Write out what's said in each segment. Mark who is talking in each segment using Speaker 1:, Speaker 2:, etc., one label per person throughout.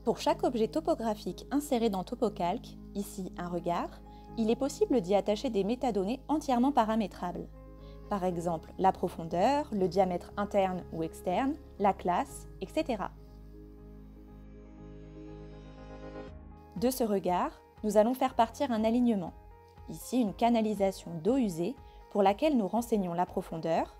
Speaker 1: Pour chaque objet topographique inséré dans TopoCalc, ici un regard, il est possible d'y attacher des métadonnées entièrement paramétrables. Par exemple, la profondeur, le diamètre interne ou externe, la classe, etc. De ce regard, nous allons faire partir un alignement. Ici, une canalisation d'eau usée pour laquelle nous renseignons la profondeur,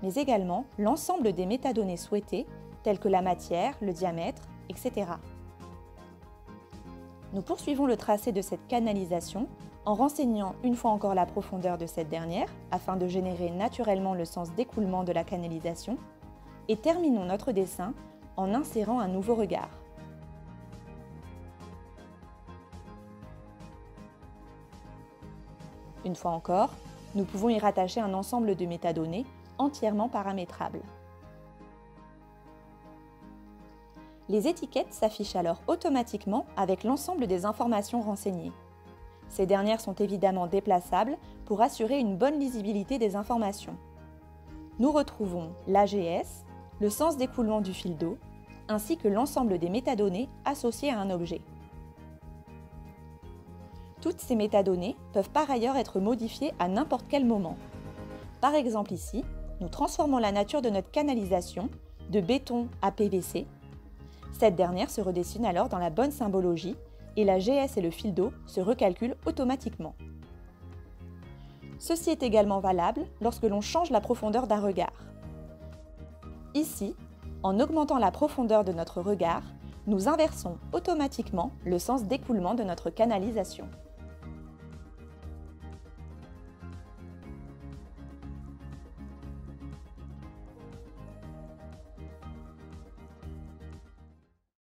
Speaker 1: mais également l'ensemble des métadonnées souhaitées, telles que la matière, le diamètre, etc. Nous poursuivons le tracé de cette canalisation en renseignant une fois encore la profondeur de cette dernière, afin de générer naturellement le sens d'écoulement de la canalisation, et terminons notre dessin en insérant un nouveau regard. Une fois encore, nous pouvons y rattacher un ensemble de métadonnées entièrement paramétrables. Les étiquettes s'affichent alors automatiquement avec l'ensemble des informations renseignées. Ces dernières sont évidemment déplaçables pour assurer une bonne lisibilité des informations. Nous retrouvons l'AGS, le sens d'écoulement du fil d'eau, ainsi que l'ensemble des métadonnées associées à un objet. Toutes ces métadonnées peuvent par ailleurs être modifiées à n'importe quel moment. Par exemple ici, nous transformons la nature de notre canalisation de béton à PVC. Cette dernière se redessine alors dans la bonne symbologie et la GS et le fil d'eau se recalculent automatiquement. Ceci est également valable lorsque l'on change la profondeur d'un regard. Ici, en augmentant la profondeur de notre regard, nous inversons automatiquement le sens d'écoulement de notre canalisation.